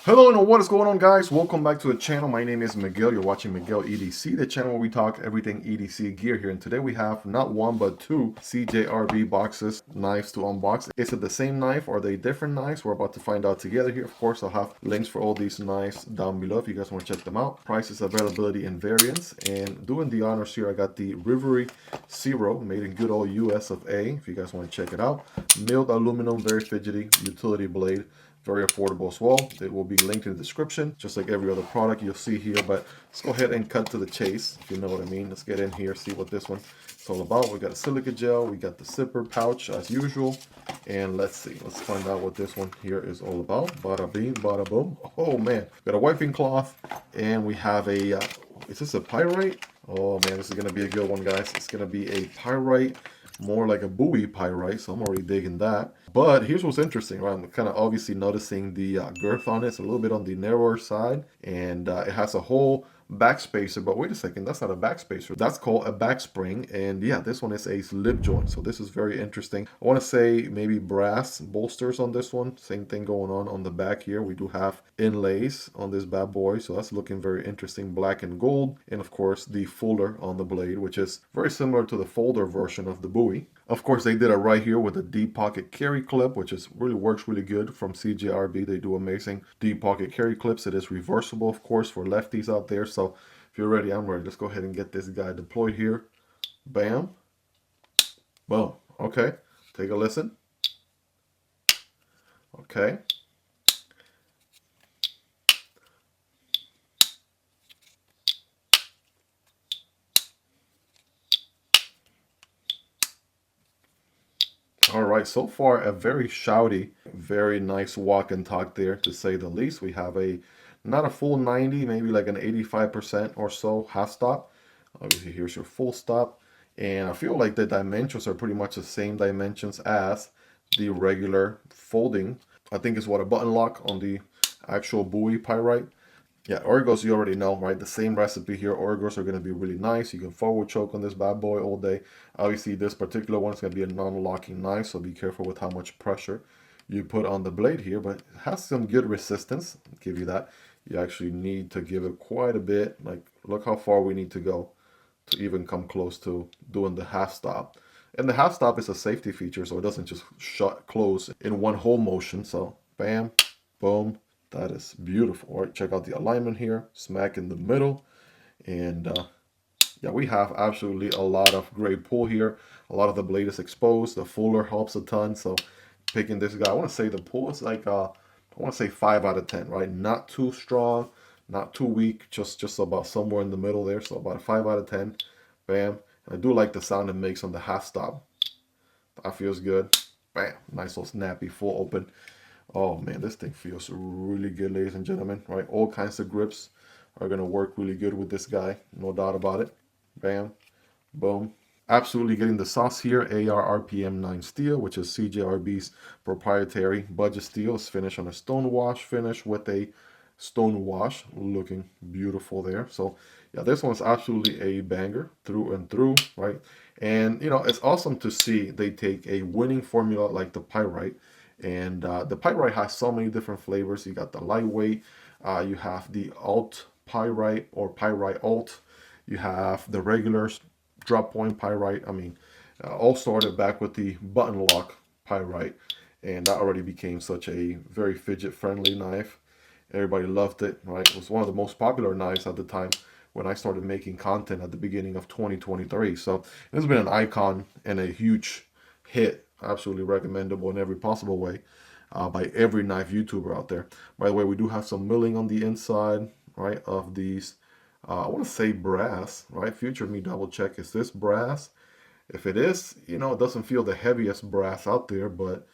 Hello and what is going on, guys? Welcome back to the channel. My name is Miguel. You're watching Miguel EDC, the channel where we talk everything EDC gear here. And today we have not one but two CJRB boxes, knives to unbox. Is it the same knife or are they different knives? We're about to find out together here. Of course, I'll have links for all these knives down below if you guys want to check them out. Prices, availability, and variants. And doing the honors here, I got the Rivery Zero, made in good old US of A, if you guys want to check it out. Milled aluminum, very fidgety, utility blade. Very affordable as well. It will be linked in the description, just like every other product you'll see here. But let's go ahead and cut to the chase, if you know what I mean. Let's get in here, see what this one is all about. We got a silica gel, we got the zipper pouch as usual, and let's see. Let's find out what this one here is all about. Bada bing, bada boom. Oh man, got a wiping cloth, and we have a. Is this a pyrite? Oh man, this is gonna be a good one, guys. It's gonna be a pyrite. More like a Bowie Pyrite, so I'm already digging that. But here's what's interesting, right? I'm kind of obviously noticing the girth on it. It's a little bit on the narrower side, and it has a whole backspacer. But wait a second, that's not a backspacer. That's called a backspring, and yeah, this one is a slip joint. So this is very interesting. I want to say maybe brass bolsters on this one. Same thing going on the back here. We do have inlays on this bad boy, so that's looking very interesting, black and gold. And of course, the folder on the blade, which is very similar to the folder version of the Bowie. Of course, they did it right here with a deep pocket carry clip, which is really works really good from CJRB. They do amazing deep pocket carry clips. It is reversible, of course, for lefties out there. So if you're ready, I'm ready. Let's go ahead and get this guy deployed here. Bam. Boom. Okay. Take a listen. Okay. All right, so far a very shouty, very nice walk and talk there, to say the least. We have a not a full 90, maybe like an 85% or so half stop. Obviously, here's your full stop, and I feel like the dimensions are pretty much the same dimensions as the regular folding. I think is what a button lock on the actual Bowie Pyrite. Yeah, Orgos you already know, right? The same recipe here. Orgos are going to be really nice. You can forward choke on this bad boy all day. Obviously, this particular one is going to be a non-locking knife, so be careful with how much pressure you put on the blade here. But it has some good resistance. I'll give you that. You actually need to give it quite a bit. Like, look how far we need to go to even come close to doing the half stop. And the half stop is a safety feature, so it doesn't just shut close in one whole motion. So, bam, boom. That is beautiful. All right, check out the alignment here, smack in the middle. And yeah, we have absolutely a lot of great pull here. A lot of the blade is exposed. The fuller helps a ton. So picking this guy, I want to say the pull is like, I want to say 5 out of 10, right? Not too strong, not too weak, just about somewhere in the middle there. So about a 5 out of 10. Bam. And I do like the sound it makes on the half stop. That feels good. Bam. Nice little snappy, full open. Oh man, this thing feels really good, ladies and gentlemen, right? All kinds of grips are going to work really good with this guy, no doubt about it. Bam, boom. Absolutely getting the sauce here, AR-RPM9 steel, which is CJRB's proprietary budget steel. It's finished on a stone wash finish with a stone wash, looking beautiful there. So yeah, this one's absolutely a banger through and through, right? And you know, it's awesome to see they take a winning formula like the Pyrite. And the Pyrite has so many different flavors. You got the lightweight, you have the alt Pyrite or Pyrite alt, you have the regular drop point Pyrite. I mean, all started back with the button lock Pyrite, and that already became such a very fidget friendly knife. Everybody loved it, right? It was one of the most popular knives at the time when I started making content at the beginning of 2023. So it's been an icon and a huge hit. Absolutely recommendable in every possible way by every knife YouTuber out there. By the way, we do have some milling on the inside, right, of these. I want to say brass, right? Future me double check. Is this brass? If it is, you know, it doesn't feel the heaviest brass out there, but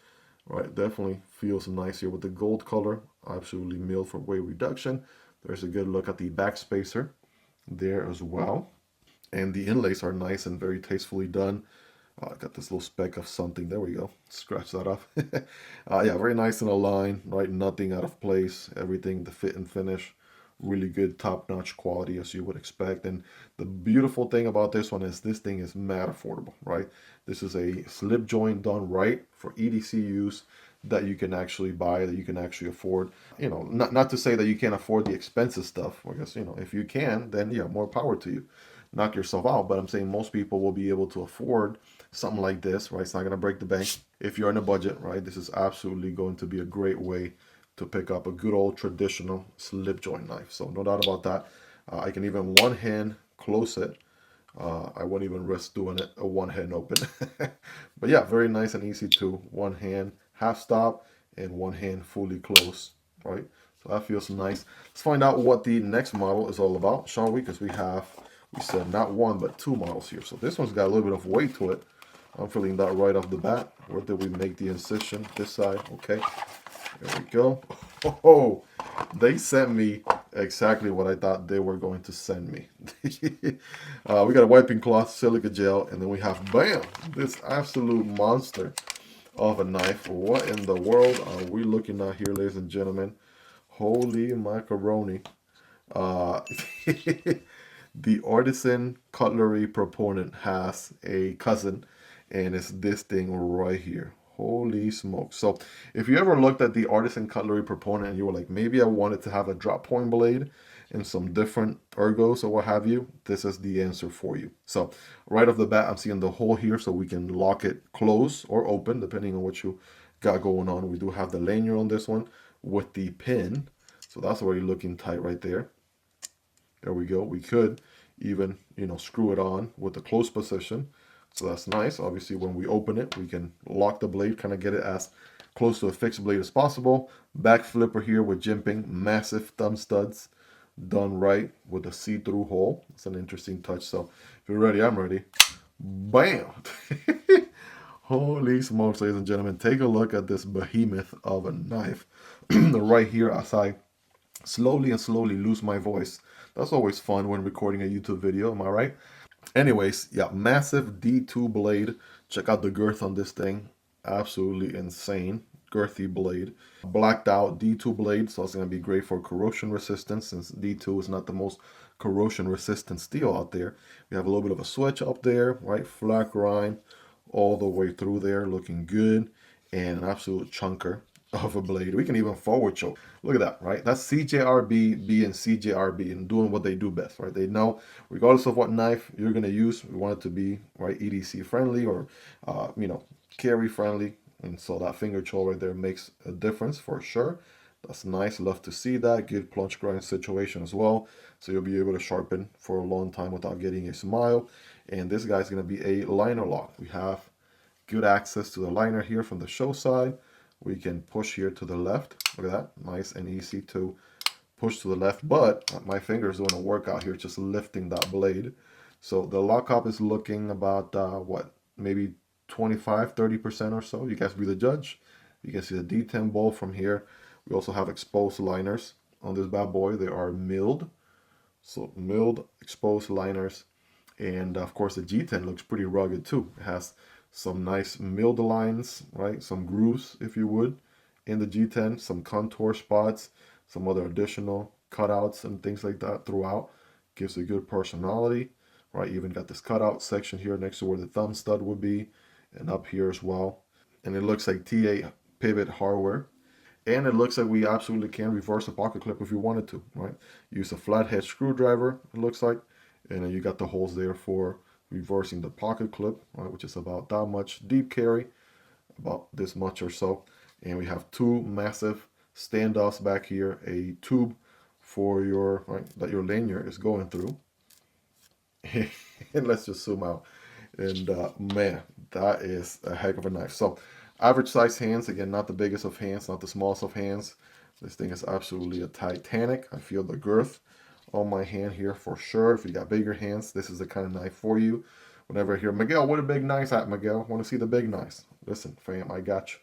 right, definitely feels nice here with the gold color. Absolutely milled for weight reduction. There's a good look at the backspacer there as well. And the inlays are nice and very tastefully done. I got this little speck of something. There we go. Scratch that off. Yeah, very nice and aligned, right? Nothing out of place. Everything, the fit and finish, really good top-notch quality as you would expect. And the beautiful thing about this one is this thing is mad affordable, right? This is a slip joint done right for EDC use. that you can actually buy, that you can actually afford. You know, not to say that you can't afford the expensive stuff. I guess, you know, if you can, then yeah, more power to you. Knock yourself out. But I'm saying most people will be able to afford something like this, right? It's not going to break the bank. If you're in a budget, right, this is absolutely going to be a great way to pick up a good old traditional slip joint knife. So no doubt about that. I can even one hand close it. I won't even risk doing it a one hand open. But yeah, very nice and easy to one hand half stop and one hand fully close, right? So that feels nice. Let's find out what the next model is all about, shall we? Because we said not one, but two models here. So this one's got a little bit of weight to it. I'm feeling that right off the bat. Where did we make the incision? This side, okay. There we go. Oh, they sent me exactly what I thought they were going to send me. We got a wiping cloth, silica gel, and then we have, bam, this absolute monster of a knife. What in the world are we looking at here, ladies and gentlemen? Holy macaroni. The Artisan Cutlery Proponent has a cousin, and it's this thing right here. Holy smoke. So if you ever looked at the Artisan Cutlery Proponent and you were like, maybe I wanted to have a drop point blade and some different ergos or what have you, this is the answer for you. So right off the bat, I'm seeing the hole here so we can lock it close or open depending on what you got going on. We do have the lanyard on this one with the pin. So that's already looking tight right there. There we go. We could even, you know, screw it on with the close position. So that's nice. Obviously, when we open it, we can lock the blade, kind of get it as close to a fixed blade as possible. Back flipper here with jimping, massive thumb studs done right with a see-through hole. It's an interesting touch. So if you're ready, I'm ready. Bam! Holy smokes, ladies and gentlemen. Take a look at this behemoth of a knife right here as I slowly lose my voice. That's always fun when recording a YouTube video, am I right? Anyways, yeah, massive D2 blade. Check out the girth on this thing. Absolutely insane. Girthy blade. Blacked out D2 blade, so it's going to be great for corrosion resistance since D2 is not the most corrosion resistant steel out there. We have a little bit of a switch up there, right? Flat grind all the way through there, looking good. And an absolute chunker of a blade. We can even forward choke. Look at that, right? That's CJRB being CJRB and doing what they do best, right? They know, regardless of what knife you're going to use, we want it to be, right, EDC friendly or, you know, carry friendly. And so that finger choke right there makes a difference for sure. That's nice. Love to see that. Good plunge grind situation as well. So you'll be able to sharpen for a long time without getting a smile. And this guy's going to be a liner lock. We have good access to the liner here from the show side. We can push here to the left. Look at that. Nice and easy to push to the left. But my finger is doing a workout here, just lifting that blade. So the lockup is looking about, what, maybe 25-30% or so. You guys be the judge. You can see the D10 bolt from here. We also have exposed liners on this bad boy. They are milled. So milled exposed liners. And of course the G10 looks pretty rugged too. It has some nice milled lines, right? Some grooves, if you would, in the G10, some contour spots, some other additional cutouts and things like that throughout. Gives a good personality, right? Even got this cutout section here next to where the thumb stud would be, and up here as well. And it looks like TA pivot hardware. And it looks like we absolutely can reverse a pocket clip if you wanted to, right? Use a flathead screwdriver, it looks like. And then you got the holes there for reversing the pocket clip, right, which is about that much deep carry, about this much or so. And we have two massive standoffs back here, a tube for your, right, that your lanyard is going through. And let's just zoom out. And man, that is a heck of a knife. So average size hands, again, not the biggest of hands, not the smallest of hands. This thing is absolutely a Titanic. I feel the girth on my hand here for sure. If you got bigger hands, this is the kind of knife for you. Whenever I hear, Miguel, what a big knife at, Miguel? Want to see the big knives? Listen, fam, I got you.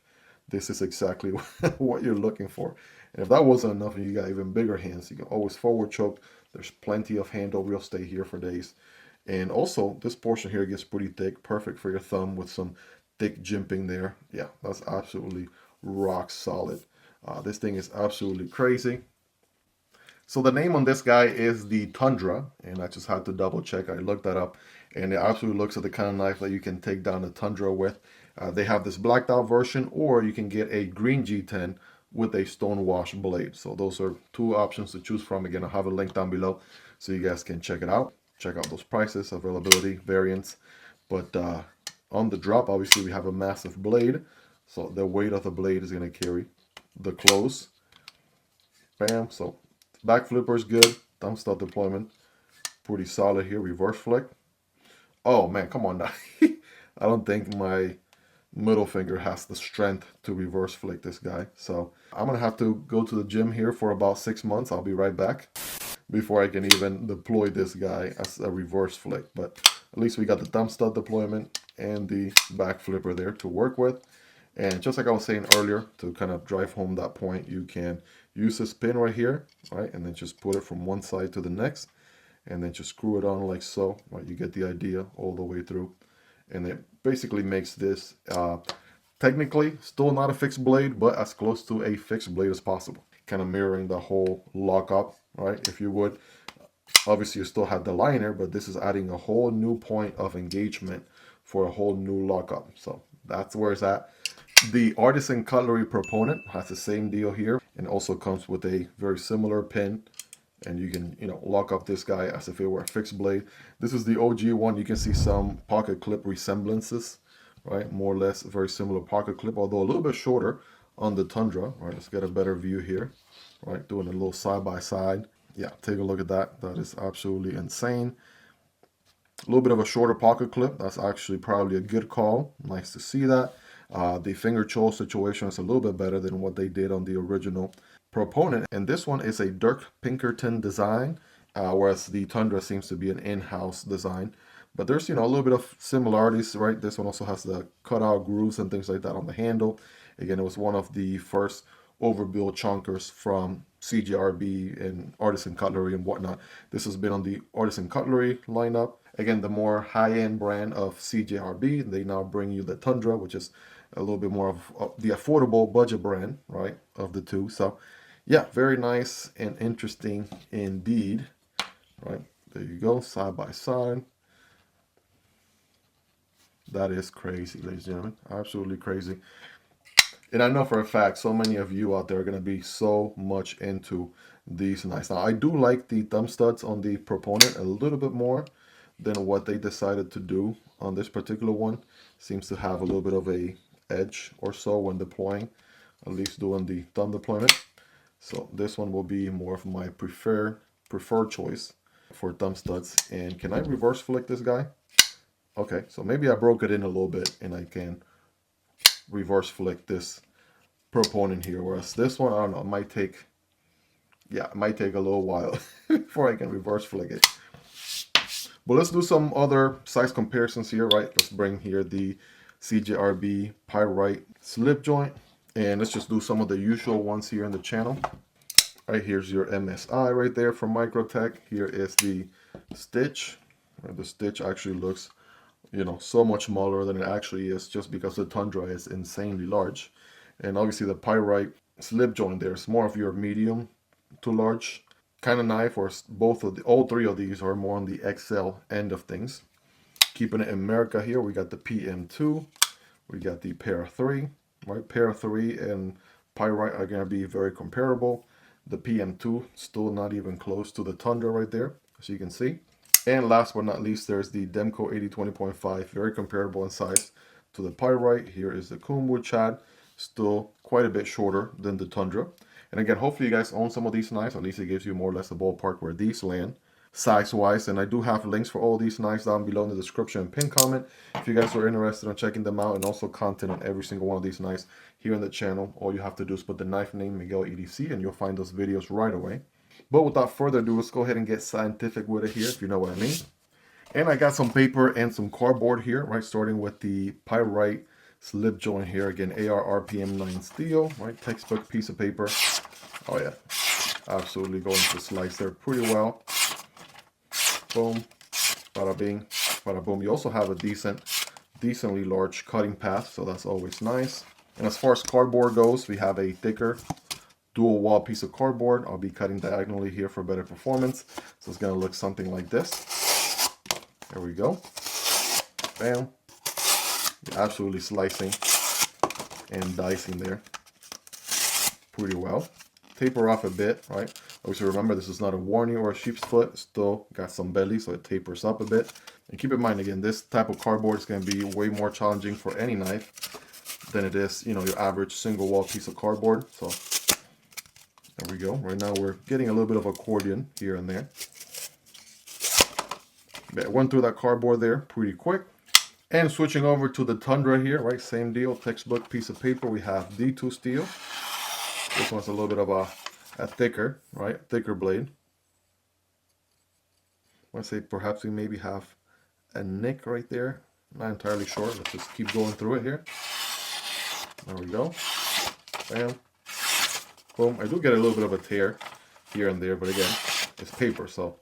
This is exactly what you're looking for. And if that wasn't enough and you got even bigger hands, you can always forward choke. There's plenty of handle. We'll stay here for days. And also, this portion here gets pretty thick. Perfect for your thumb with some thick jimping there. Yeah, that's absolutely rock solid. This thing is absolutely crazy. So the name on this guy is the Tundra, and I just had to double check. I looked that up, and it absolutely looks like the kind of knife that you can take down the Tundra with. They have this blacked out version, or you can get a green G10 with a stonewash blade. So those are two options to choose from. Again, I'll have a link down below so you guys can check it out. Check out those prices, availability, variants. But on the drop, obviously, we have a massive blade. So the weight of the blade is going to carry the close. Bam. So back flipper is good. Thumb stud deployment, pretty solid here. Reverse flick. Oh, man, come on now. I don't think my middle finger has the strength to reverse flick this guy. So I'm going to have to go to the gym here for about 6 months. I'll be right back before I can even deploy this guy as a reverse flick. But at least we got the thumb stud deployment and the back flipper there to work with. And just like I was saying earlier, to kind of drive home that point, you can use this pin right here, right? And then just put it from one side to the next. And then just screw it on like so, right? You get the idea all the way through. And it basically makes this technically still not a fixed blade, but as close to a fixed blade as possible. Kind of mirroring the whole lockup, right? If you would. Obviously, you still have the liner, but this is adding a whole new point of engagement for a whole new lockup. So that's where it's at. The Artisan Cutlery Proponent has the same deal here, and also comes with a very similar pin. And you can, lock up this guy as if it were a fixed blade. This is the OG one. You can see some pocket clip resemblances, right? More or less a very similar pocket clip, although a little bit shorter on the Tundra, right? Let's get a better view here, right? Doing a little side by side. Yeah, take a look at that. That is absolutely insane. A little bit of a shorter pocket clip. That's actually probably a good call. Nice to see that. The finger choil situation is a little bit better than what they did on the original Proponent. And this one is a Dirk Pinkerton design, whereas the Tundra seems to be an in-house design. But there's, a little bit of similarities, right? This one also has the cutout grooves and things like that on the handle. Again, it was one of the first overbuild chunkers from CJRB and Artisan Cutlery and whatnot. This has been on the Artisan Cutlery lineup. Again, the more high-end brand of CJRB. They now bring you the Tundra, which is a little bit more of the affordable budget brand, right, of the two. So, yeah, very nice and interesting indeed, right? There you go, side by side. That is crazy, ladies and gentlemen. Absolutely crazy. And I know for a fact, so many of you out there are going to be so much into these knives. Now, I do like the thumb studs on the Proponent a little bit more than what they decided to do on this particular one. Seems to have a little bit of a edge or so when deploying, at least doing the thumb deployment. So this one will be more of my preferred choice for thumb studs. And can I reverse flick this guy? Okay, so maybe I broke it in a little bit and I can reverse flick this Proponent here, whereas this one, I don't know, it might take a little while before I can reverse flick it. But let's do some other size comparisons here, right? Let's bring here the CJRB Pyrite slip joint, and let's just do some of the usual ones here in the channel. Right, here's your MSI right there from Microtech. Here is the stitch. The stitch actually looks, so much smaller than it actually is, just because the Tundra is insanely large. And obviously the Pyrite slip joint there is more of your medium to large kind of knife, or all three of these are more on the XL end of things. Keeping it in America here, we got the PM2, we got the Para 3, right? Para 3 and Pyrite are going to be very comparable. The PM2 still not even close to the Tundra right there, as you can see. And last but not least, there's the Demko AD 20.5, very comparable in size to the Pyrite. Here is the Kunwu Chad, still quite a bit shorter than the Tundra. And again, hopefully you guys own some of these knives. At least it gives you more or less a ballpark where these land size-wise. And I do have links for all these knives down below in the description and pin comment if you guys are interested in checking them out, and also content on every single one of these knives here on the channel. All you have to do is put the knife name Miguel EDC and you'll find those videos right away. But without further ado, let's go ahead and get scientific with it here, if you know what I mean. And I got some paper and some cardboard here, right? Starting with the Pyrite slip joint here. Again, AR-RPM9 steel, right? Textbook piece of paper. Oh yeah, absolutely going to slice there pretty well. Boom, bada bing, bada boom. You also have a decently large cutting path, so that's always nice. And as far as cardboard goes, we have a thicker dual wall piece of cardboard. I'll be cutting diagonally here for better performance. So it's gonna look something like this. There we go. Bam. Absolutely slicing and dicing there pretty well. Taper off a bit, right? Obviously remember this is not a warning or a sheep's foot. It's still got some belly, so it tapers up a bit. And keep in mind, again, this type of cardboard is going to be way more challenging for any knife than it is, you know, your average single wall piece of cardboard. So there we go. Right now we're getting a little bit of accordion here and there. But I went through that cardboard there pretty quick. And switching over to the Tundra here, right? Same deal, textbook piece of paper. We have D2 steel. This one's a little bit of a thicker, right? Thicker blade. I want to say perhaps we maybe have a nick right there. Not entirely sure. Let's just keep going through it here. There we go. Bam. Boom. I do get a little bit of a tear here and there, but again, it's paper, so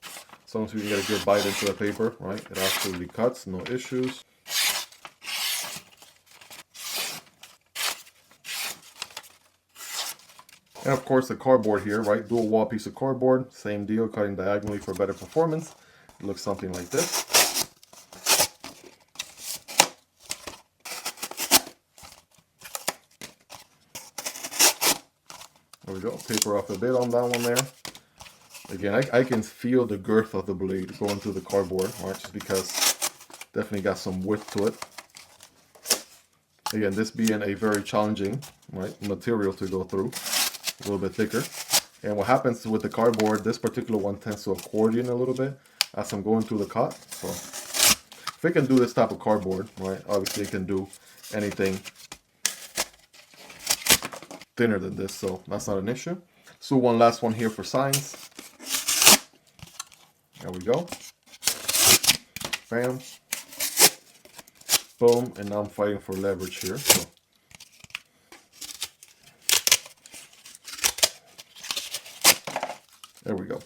as long as we can get a good bite into the paper, right? It absolutely cuts, no issues. And of course the cardboard here, right? Dual wall piece of cardboard, same deal, cutting diagonally for better performance. It looks something like this. There we go, taper off a bit on that one there. Again, I can feel the girth of the blade going through the cardboard, right? Just because definitely got some width to it. Again, this being a very challenging, right, material to go through. A little bit thicker. And what happens with the cardboard, this particular one tends to accordion a little bit as I'm going through the cut. So if it can do this type of cardboard, right, obviously it can do anything thinner than this, so that's not an issue. So one last one here for science. There we go. Bam. Boom. And now I'm fighting for leverage here. So there we go.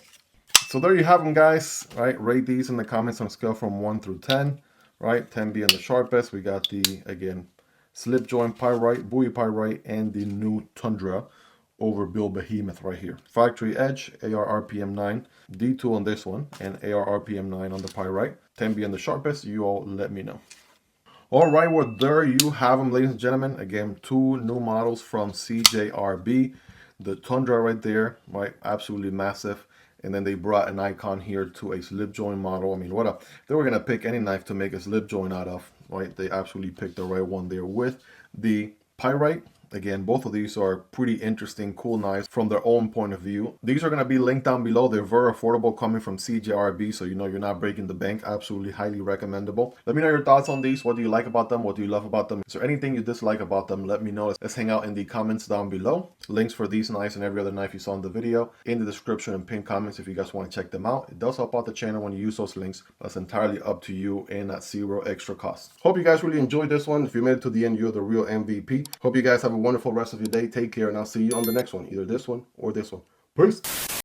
So there you have them, guys. Right, rate these in the comments on a scale from 1 through 10. Right, 10 being the sharpest. We got the, again, slip joint pyrite, Bowie Pyrite, and the new Tundra overbuild behemoth right here. Factory edge, AR-RPM9, D2 on this one, and AR-RPM9 on the pyrite. 10 being the sharpest. You all let me know. All right, well, there you have them, ladies and gentlemen. Again, 2 new models from CJRB. The Tundra right there, right, absolutely massive. And then they brought an icon here to a slip joint model. I mean, what up? If they were gonna pick any knife to make a slip joint out of, right, they absolutely picked the right one there with the pyrite. Again, both of these are pretty interesting, cool knives from their own point of view. These are going to be linked down below. They're very affordable, coming from CJRB, so you know you're not breaking the bank. Absolutely highly recommendable. Let me know your thoughts on these. What do you like about them? What do you love about them? Is there anything you dislike about them? Let me know. Let's hang out in the comments down below. Links for these knives and every other knife you saw in the video in the description and pinned comments if you guys want to check them out. It does help out the channel when you use those links. That's entirely up to you and at zero extra cost. Hope you guys really enjoyed this one. If you made it to the end, you're the real MVP. Hope you guys have a wonderful rest of your day. Take care, and I'll see you on the next one. Either this one or this one. Peace.